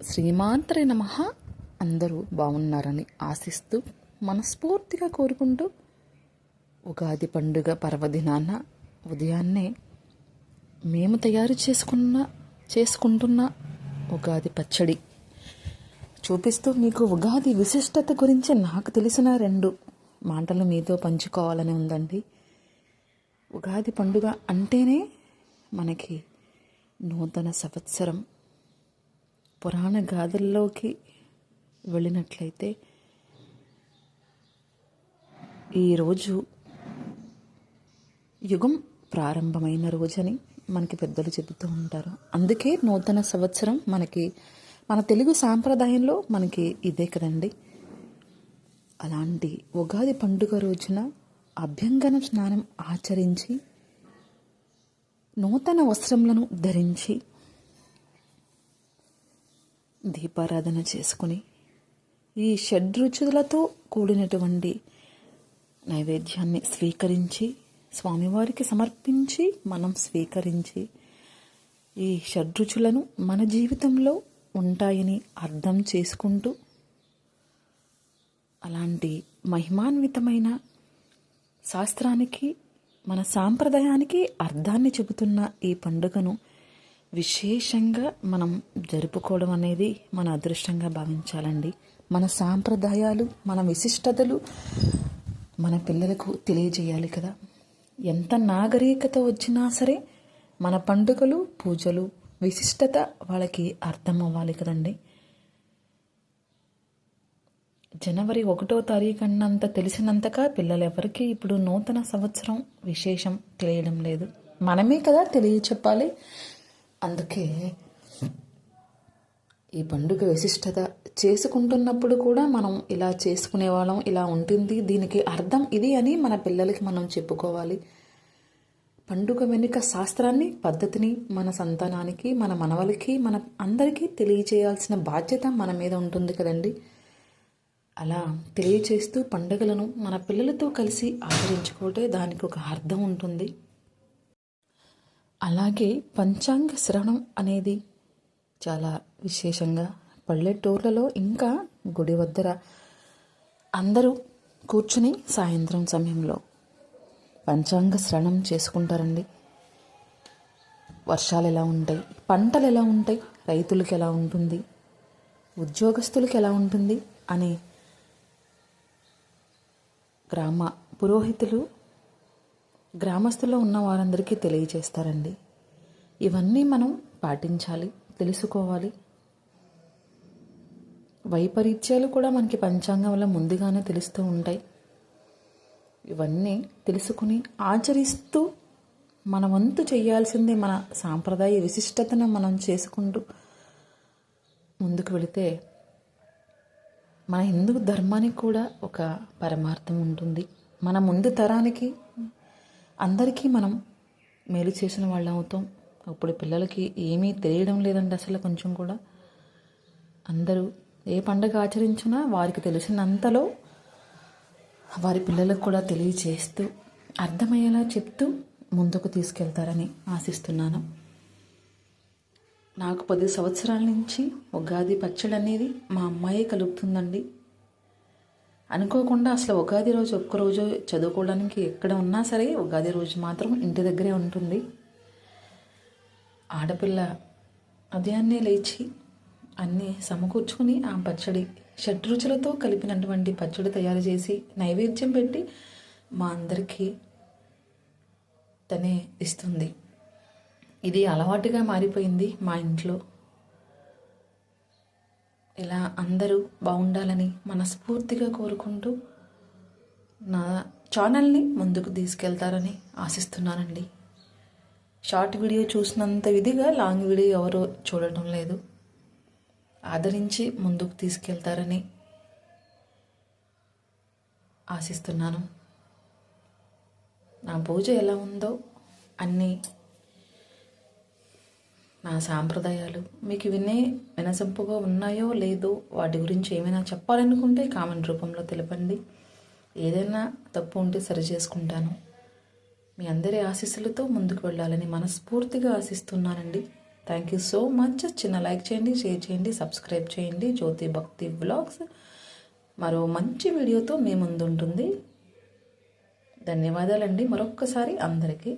శ్రీమాత్రే నమః. అందరూ బాగున్నారని ఆశిస్తూ మనస్ఫూర్తిగా కోరుకుంటూ ఉగాది పండుగ పర్వదినాన ఉదయాన్నే మేము తయారు చేసుకుంటున్న ఉగాది పచ్చడి చూపిస్తూ మీకు ఉగాది విశిష్టత గురించి నాకు తెలిసిన 2 మాటలు మీతో పంచుకోవాలని ఉందండి. ఉగాది పండుగ అంటేనే మనకి నూతన సంవత్సరం. పురాణ గాథల్లోకి వెళ్ళినట్లయితే ఈరోజు యుగం ప్రారంభమైన రోజని మనకి పెద్దలు చెబుతూ ఉంటారు. అందుకే నూతన సంవత్సరం మన తెలుగు సాంప్రదాయంలో మనకి ఇదే కదండి. అలాంటి ఉగాది పండుగ రోజున అభ్యంగన స్నానం ఆచరించి నూతన వస్త్రములను ధరించి దీపారాధన చేసుకుని ఈ షడ్రుచులతో కూడినటువంటి నైవేద్యాన్ని స్వీకరించి స్వామివారికి సమర్పించి మనం స్వీకరించి ఈ షడ్రుచులను మన జీవితంలో ఉంటాయని అర్థం చేసుకుంటూ అలాంటి మహిమాన్వితమైన శాస్త్రానికి మన సాంప్రదాయానికి అర్థాన్ని చెబుతున్న ఈ పండుగను విశేషంగా మనం జరుపుకోవడం అనేది మన అదృష్టంగా భావించాలండి. మన సాంప్రదాయాలు, మన విశిష్టతలు మన పిల్లలకు తెలియజేయాలి కదా. ఎంత నాగరికత వచ్చినా సరే మన పండుగలు, పూజలు, విశిష్టత వాళ్ళకి అర్థం అవ్వాలి కదండి. జనవరి 1వ తారీఖు అన్నంత తెలిసినంతగా పిల్లలెవరికి ఇప్పుడు నూతన సంవత్సరం విశేషం తెలియడం లేదు. మనమే కదా తెలియచెప్పాలి. అందుకే ఈ పండుగ విశిష్టత చేసుకుంటున్నప్పుడు కూడా మనం ఇలా చేసుకునే వాళ్ళం, ఇలా ఉంటుంది, దీనికి అర్థం ఇది అని మన పిల్లలకి మనం చెప్పుకోవాలి. పండుగ వెనుక శాస్త్రాన్ని, పద్ధతిని మన సంతానానికి, మన మనవలకి, మన అందరికీ తెలియచేయాల్సిన బాధ్యత మన మీద ఉంటుంది కదండి. అలా తెలియచేస్తూ పండుగలను మన పిల్లలతో కలిసి ఆచరించుకుంటే దానికి ఒక అర్థం ఉంటుంది. అలాగే పంచాంగ శ్రవణం అనేది చాలా విశేషంగా పల్లెటూర్లలో ఇంకా గుడి వద్దర అందరూ కూర్చుని సాయంత్రం సమయంలో పంచాంగ శ్రవణం చేసుకుంటారండి. వర్షాలు ఎలా ఉంటాయి, పంటలు ఎలా ఉంటాయి, రైతులకు ఎలా ఉంటుంది, ఉద్యోగస్తులకు ఎలా ఉంటుంది అని గ్రామ పురోహితులు గ్రామస్తుల్లో ఉన్న వారందరికీ తెలియజేస్తారండి. ఇవన్నీ మనం పాటించాలి, తెలుసుకోవాలి. వైపరీత్యాలు కూడా మనకి పంచాంగం వల్ల ముందుగానే తెలుస్తూ ఉంటాయి. ఇవన్నీ తెలుసుకుని ఆచరిస్తూ మన వంతు చేయాల్సిందే. మన సాంప్రదాయ విశిష్టతను మనం చేసుకుంటూ ముందుకు వెళితే మన హిందూ ధర్మానికి కూడా ఒక పరమార్థం ఉంటుంది. మన ముందు తరానికి అందరికీ మనం మేలు చేసిన వాళ్ళం అవుతాం. ఇప్పుడు పిల్లలకి ఏమీ తెలియడం లేదండి అసలు కొంచెం కూడా. అందరూ ఏ పండుగ ఆచరించినా వారికి తెలిసినంతలో వారి పిల్లలకు కూడా తెలియచేస్తూ అర్థమయ్యేలా చెప్తూ ముందుకు తీసుకెళ్తారని ఆశిస్తున్నాను. నాకు 10 సంవత్సరాల నుంచి ఉగాది పచ్చడి అనేది మా అమ్మాయే కలుపుతుందండి. అనుకోకుండా అసలు ఉగాది రోజు ఒక్కరోజు చదువుకోవడానికి ఎక్కడ ఉన్నా సరే ఉగాది రోజు మాత్రం ఇంటి దగ్గరే ఉంటుంది. ఆడపిల్ల ఉదయాన్నే లేచి అన్నీ సమకూర్చుకుని ఆ పచ్చడి షడ్రుచులతో కలిపినటువంటి పచ్చడి తయారు చేసి నైవేద్యం పెట్టి మా అందరికీ తనే ఇస్తుంది. ఇది అలవాటుగా మారిపోయింది మా ఇంట్లో. ఇలా అందరూ బాగుండాలని మనస్ఫూర్తిగా కోరుకుంటూ నా ఛానల్ని ముందుకు తీసుకెళ్తారని ఆశిస్తున్నానండి. షార్ట్ వీడియో చూసినంత విధిగా లాంగ్ వీడియో ఎవరూ చూడటం లేదు. ఆదరించి ముందుకు తీసుకెళ్తారని ఆశిస్తున్నాను. నా పూజ ఎలా ఉందో అన్నీ నా సాంప్రదాయాలు మీకు వినసొంపుగా ఉన్నాయో లేదో వాటి గురించి ఏమైనా చెప్పాలనుకుంటే కామెంట్ రూపంలో తెలపండి. ఏదైనా తప్పు ఉంటే సరి చేసుకుంటాను. మీ అందరి ఆశీస్సులతో ముందుకు వెళ్ళాలని మనస్ఫూర్తిగా ఆశిస్తున్నానండి. Thank you so much. చిన్న లైక్ చేయండి, షేర్ చేయండి, సబ్స్క్రైబ్ చేయండి. జ్యోతి భక్తి వ్లాగ్స్ మరో మంచి వీడియోతో మీ ముందు ఉంటుంది. ధన్యవాదాలండి మరొక్కసారి అందరికీ.